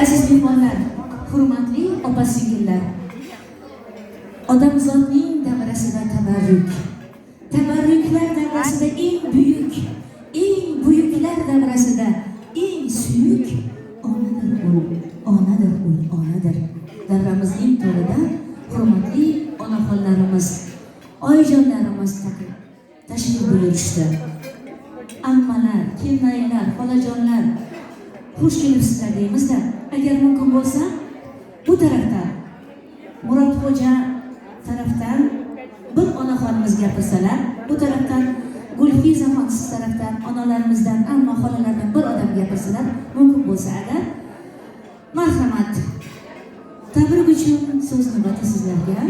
Aziz mehmonlar, hurmatli opa-singillar, odamzodning davrasida tabarruk, tabarruklar davrasida eng buyuklar davrasida eng suyuk onadir. Davramizning to'rida hurmatli onaxonlarimiz, oyijonlarimiz tashrif buyurishdi. Ammalar, kelinoyilar, xolajonlar, xush kelibsizlar deymizda. Agar mumkin bo'lsa, bu tarafdan Murodxo'ja tarafdan bir onaxonimiz gapirsalar, bu tarafdan Gulfiza siz tarafdan onalarimizdan, amma xolalardan bir odam gapirsalar, mumkin bo'lsa agar. Marhamat. Tabrik uchun so'z navbati sizlarga.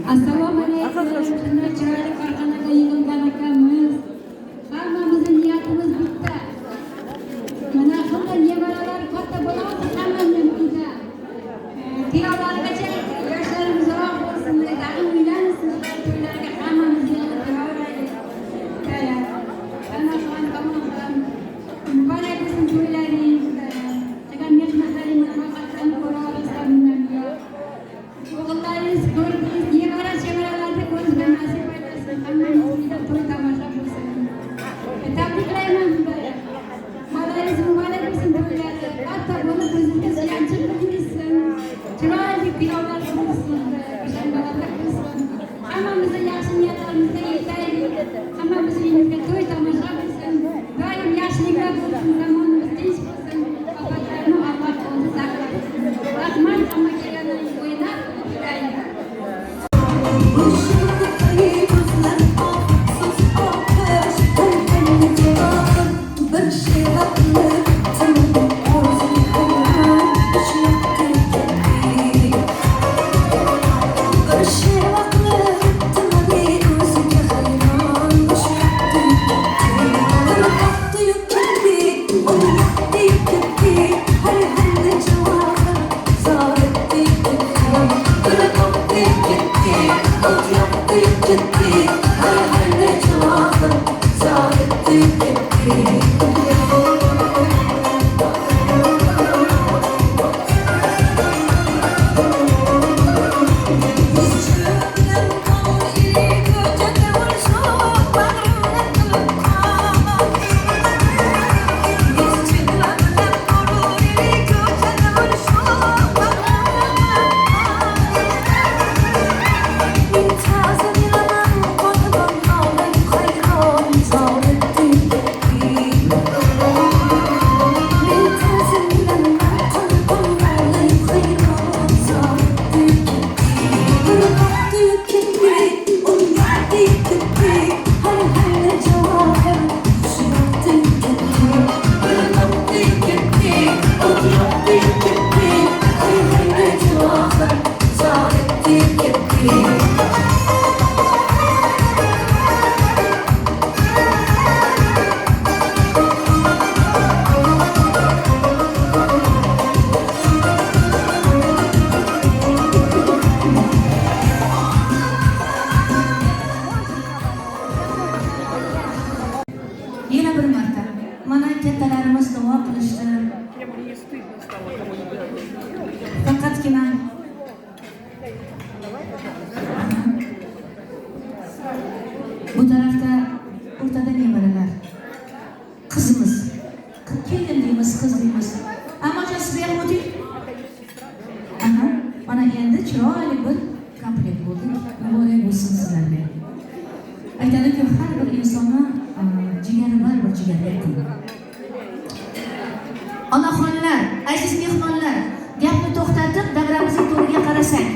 Assalomualaikum. Chiroyli farg'onaga yig'ilgan akamiz, hammamizning niyatimiz bitta. Mana shunday nevaralar katta bo'ladi, hammaning uyida. Kuyovlargacha yoshlarimiz uzoq bo'lsin, tag'in uylansin, to'ylarga hammamiz yig'ilib boraylik. Ana shuni tomon muborak bo'lsin to'ylaringizda. Degan mehnatlaringizni haqiqatan ko'ra olasizlar. O'g'illaringiz ko'rdingiz, nevara-chevaralarni ko'rishga nasib aylasin. Hammamiz uyda to'y Yana bir marta mana kattalarimiz duo qilishdi. Faqatgina bu tarafda o'rtada nevaralar. Qizimiz. Kelin deymiz, qiz deymiz. Ammo siz ham o'ting. Mana endi chiroyli bir komplekt bo'ldi. Muborak bo'lsin sizlarga. Aytadiki, har bir insonni jigari bor, bir jigari yaqin. Onaxonlar, aziz mehmonlar, gapni to'xtatib, davramizning to'riga qarasak.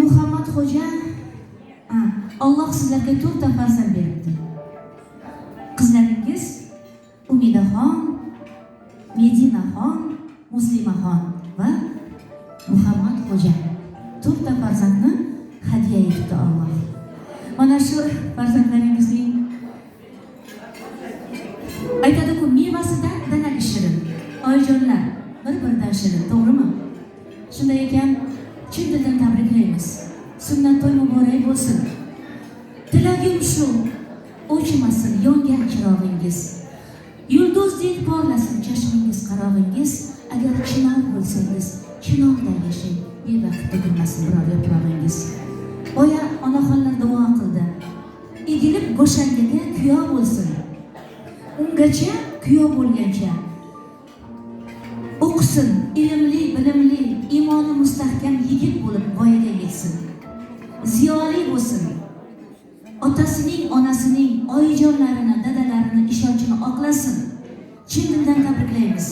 Muhammad xo'ja, Alloh sizlarga 4 ta farzand beribdi. Qizlaringiz Umidaxon, Medinaxon, Muslimaxon va Muhammad xo'ja. 4 ta farzandni hadiya etdi Alloh. Mana shu farzandlaringizning aytadi-ku, mevasidan danagi shirin. Oyijonlar, bir-biridan shirin, to'g'rimi? Shunday ekan, chin dildan tabriklaymiz. Sunnat to'y muborak bo'lsin. Tilagim shu, o'chmasin yongan chirog'ingiz. Yulduzdek porlasin chashmingiz, qarog'ingiz. Agar chinor bo'lsangiz, chinordan yashang, bevaqt to'kilmasin biror yaprog'ingiz. Boya onaxonlar duo qildi. Egilib go'shangaga kuyov bo'lsin. Ungacha kuyov bo'lgancha o'qisin, ilmli, bilimli, iymoni mustahkam yigit bo'lib voyaga yetsin. Ziyoli bo'lsin. Otasining, onasining, oyijonlarini, dadalarini ishonchini oqlasin. Chin dildan tabriklaymiz.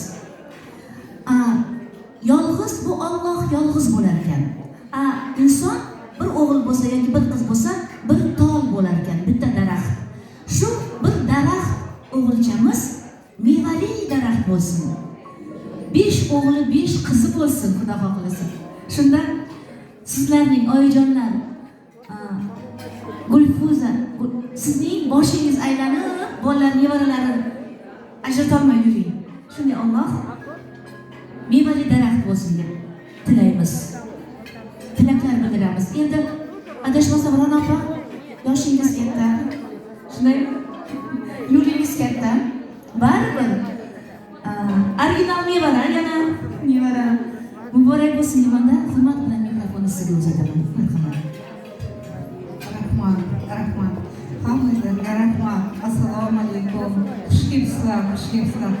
Yolg'iz bu Alloh yolg'iz bo'lar ekan. Inson bir o'g'il bo'lsa yoki bir qiz bo'lsa, bir tol bo'lar ekan, bitta daraxt. Shu bir daraxt o'g'ilchamiz mevali daraxt bo'lsin. 5 o'g'li, 5 qizi bo'lsin, Xudo xohlasa. Shunda sizlarning oyijonlar, Gulfuza, sizning boshingiz aylanib, bolalar nevaralari ajratolmay yuring. Shunday Alloh mevali daraxt bo'lsin deb tilaymiz. Tilaklar bildiramiz. Endi adashmasa biron opa, yoshingiz katta, shunday yo'lingiz katta, baribir original mevalar, yana mevara muborak bo'lsin demanda hurmat bilan mikrofonni sizga uzataman. Marhamat. Rahmat. Hammaga rahmat. Assalomu alaykum. Xush kelibsizlar, xush kelibsizlar.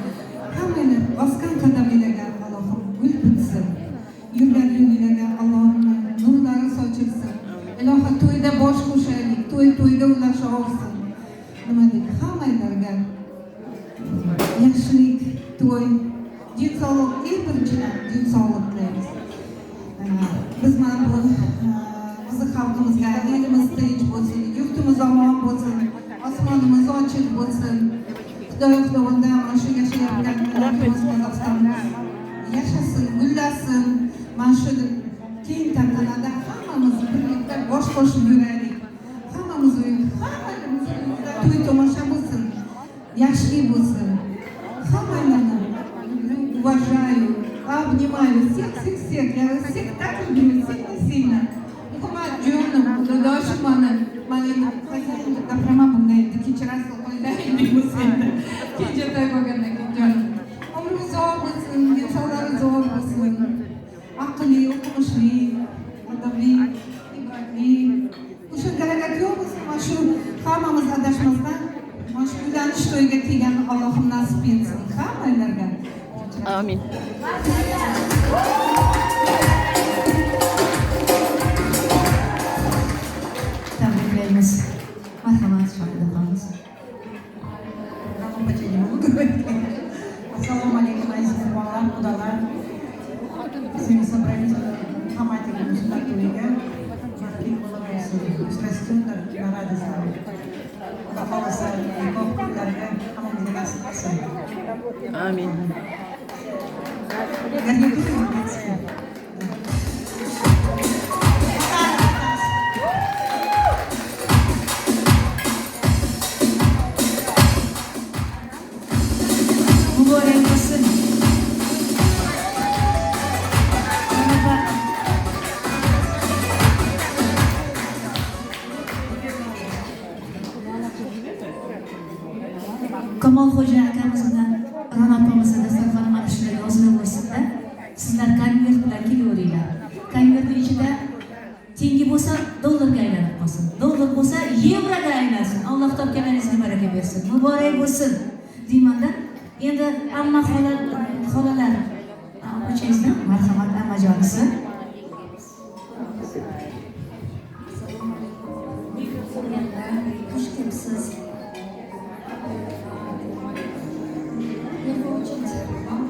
Hammani bosgan qadamingizga Allohim gul bitsin. Yurgan yo'lingizga Allohim nurlari sochilsin. Ilohi to'yda bosh qo'shaylik, to'yda ulasha olsin. Nima deydi? Hammangizga yaxshilik, to'y, din sog'lik, eng birinchidan din sog'lik tilaymiz. Biz mana bu bizni xalqimizga elimiz tinch bo'lsin, yurtimiz omon bo'lsin, osmonimiz ochiq bo'lsin. Xudoyimda mana shu yashayotgan millatimiz Qozog'iston yashasin, gullasin. Mana shu keng tantanada hammamiz birlikda bosh qo'shib yuraylik. Hammamiz to'y tomosha bo'lsin, yaxshilik bo'lsin. Hammani уважаю, обнимаю всех. Я всех так люблю, всех Kristina. Muhammad jonim, do'doshim mana. Mana gapirama bunday kechirasiz qo'ylaylik bo'lsin. Kechatoy bo'lgandan keyin jonim. Umringiz uzoq bo'lsin, insonlaringiz uzoq bo'lsin. Aqlli, o'qimishli, adabli, ibratli. O'sha daragat yo'q bo'lsin, mana shu hammamiz adashmasdan mana shu uylanish to'yiga kelgan Allohim nasib etsin hammalarga. Amin. Tabriklaymiz. Marhamat, shohidamiz. Assalomu alaykum aziz mehmonlar, xudolar. Sizni собрать hammaga musulmon to'yiga baxtli bo'lsin. Счастье, на радость. Xudo xolasa, nikoh kunlariga hammamizga nasib qilsin. Amin. Muborak bo'lsin. Kamolxo'ja akamiz bilan Ra'no opamizni dasturxoni mana shunday yozilib bo'lsin-da. Sizlar konvert bilan kelaveringlar. Konvertning ichida tengi bo'lsa dollarga aylanib qolsin. Dollar bo'lsa yevroga aylansin. Alloh topganlaringizga baraka bersin. Muborak bo'lsin. Deyman-da. Endi amma xolalar ochangizdan marhamat ammajonisi. Xush kelibsiz. Я бы очень вам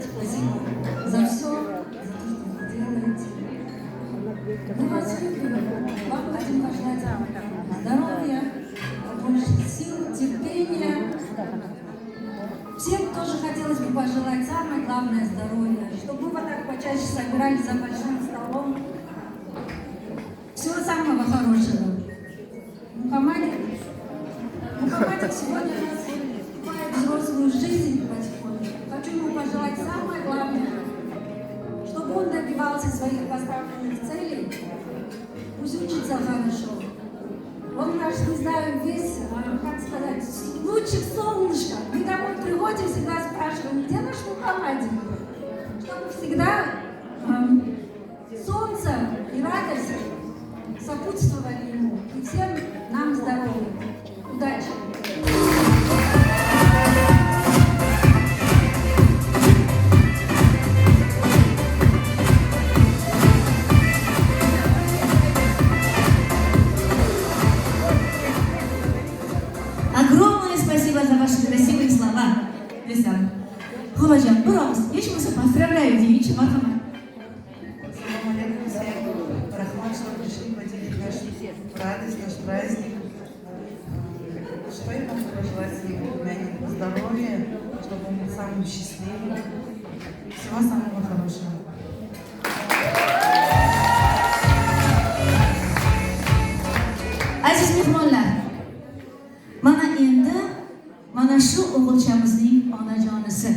спасибо за все, за то, что вы делаете. Мы вас любим, вам хотим пожелать здоровья, побольше сил, терпения. Всем тоже хотелось бы пожелать самое главное здоровье, чтобы мы вот так почаще собирались за большим столом. Всего самого хорошего. Мухаммадик сегодня вступает в взрослую жизнь потихоньку. Хочу ему пожелать самое главное, чтобы он добивался своих поставленных целей, пусть учится хорошо. Он наш, не знаю, весь, как сказать, лучик солнышко. Мы домой приходим, всегда спрашиваем, где наш Мухаммадик? Чтобы всегда солнце и радость сопутствовали ему. И всем нам здоровья. Удачи! Огромное спасибо за ваши красивые слова. Лисан. Хolajon, biroz hech bo'lsa поздравляю deychi, marhamat. Assalomu alaykum всем. Rahmat, что пришли поделить наш радость, наш праздник. Что я могу пожелать своим племянникам? Здоровья, чтобы он был самым счастливым. Всего самого хорошего. Aziz mehmonlar, mana endi mana shu o'g'ilchamizning onajonisi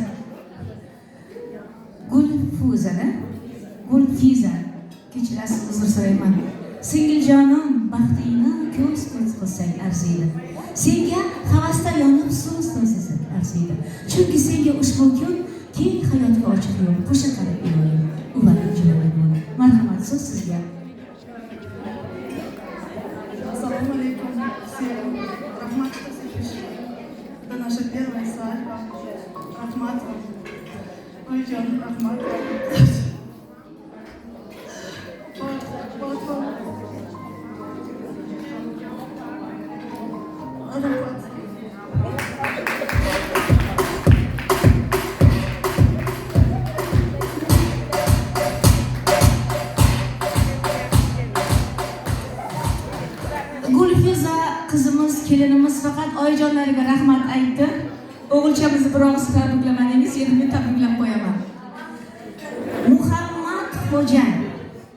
Gulfiza, kechirasiz, uzr so'rayman. Singiljonim, baxtingni ko'z qilsang arziydi. Senga havasda yonib suv to'sasak arziydi. Chunki senga ushbu kun keng hayotga ochiq yo'l qo'sha qarab iloyim. Ularning javobi bo'ldi. Marhamat, so'z sizga. Ассаламу алейкум всем. Рахмат, что все пришли. Это наша первая свадьба. Рахмат вам. Ой, Джон, Рахмат. Gulfiza qizimiz, kelinimiz faqat oyijonlariga rahmat aytdi. O'g'ilchamizni biroz tabriklamadingiz, endi men tabriklab qo'yaman. Muhammad Xo'ja,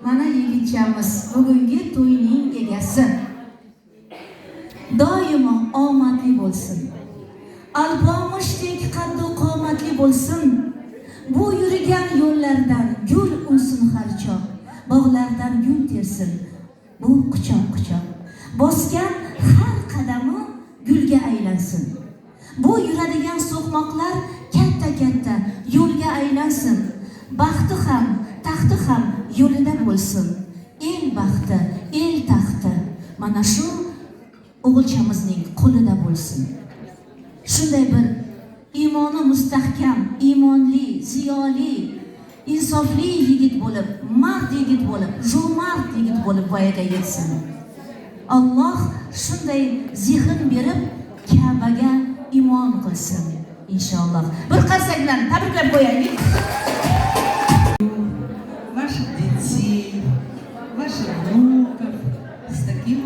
mana yigitchamiz, bugungi to'yning egasi. Doimo omadli bo'lsin. Alpomishdek qaddu qomatli bo'lsin. Bu yurgan yo'llardan gul unsin har choq. bog'lardan gul tersin. Bu quchoq-quchoq. Bosgan har qadami gulga aylansin. Bu yuradigan so'qmoqlar katta-katta yo'lga aylansin. Baxti ham, taxti ham yo'lida bo'lsin. El baxti, el taxti mana shu o'g'ilchamizning qo'lida bo'lsin. Shunday bir iymoni mustahkam, iymonli, ziyoli, insofli yigit bo'lib, mard yigit bo'lib, jo'mard yigit bo'lib voyaga yetsin. Alloh shunday zehn berib Ka'baga iymon qilsin inshaalloh. Bir qarsak bilan tabriklab qo'yaylik. Ваших детей, ваших внуков с таким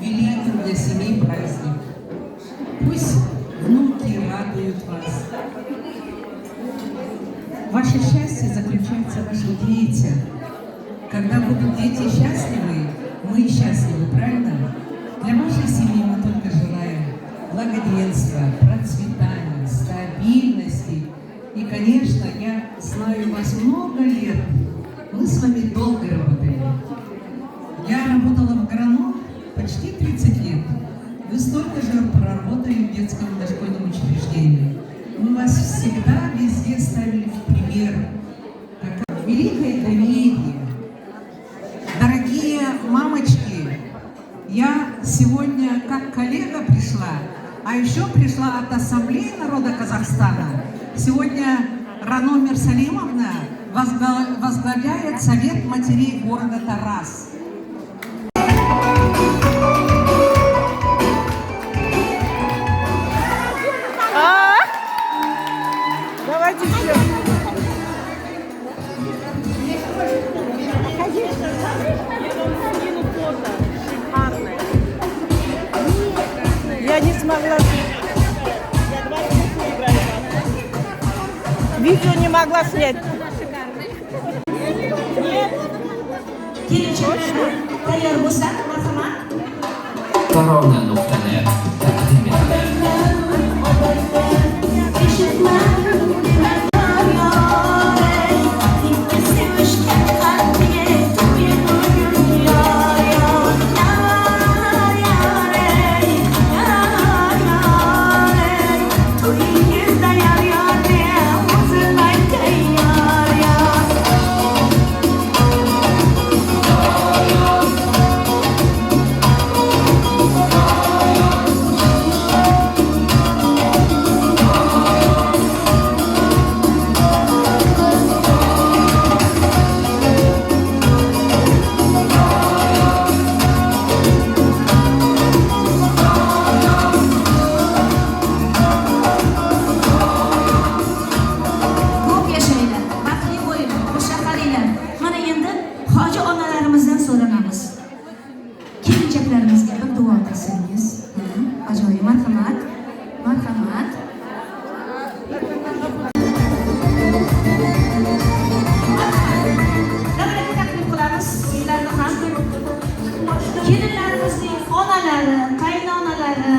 великим для семей праздником. Пусть внуки радуют вас. Ваше счастье заключается в ваших детях. Когда будут дети счастливы, мы счастливы, правильно? Для вашей семьи мы только желаем благоденствия, процветания, стабильности. И, конечно, я знаю вас много лет. Мы с вами долго работали. Я работала в ГРАНО почти 30 лет. Вы столько же проработали в детском дошкольном учреждении. Мы вас всегда везде ставили в пример. Как великое доверие. Дорогие мамочки, я сегодня как коллега пришла, а еще пришла от Ассамблеи народа Казахстана. Сегодня Рано Мерсалимовна возглавляет Совет матерей города Тарас. Давайте все. Я не смогла. Видео не могла снять. Kelinchaklar tayyor bo'lsa, marhamat. Corona.net taqdim etadi. Kelinchaklarimizga bir duo qilsangiz. Ajoyib, marhamat. Marhamat. Davlatga taklif qilamiz sizlarni ham. Kelinlarimizning onalari, qaynonalari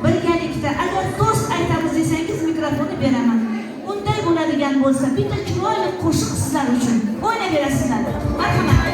birgalikda agar do'st aytamiz desangiz mikrofonni beraman. Unday bo'ladigan bo'lsa, bitta chiroyli qo'shiq sizlar uchun o'ynayverasizlar. Marhamat.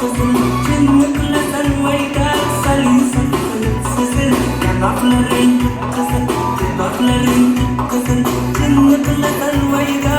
kızıl Cennetler vayda salin sızıl Yanakların kızıl Dudakların kızıl Cennetler vayda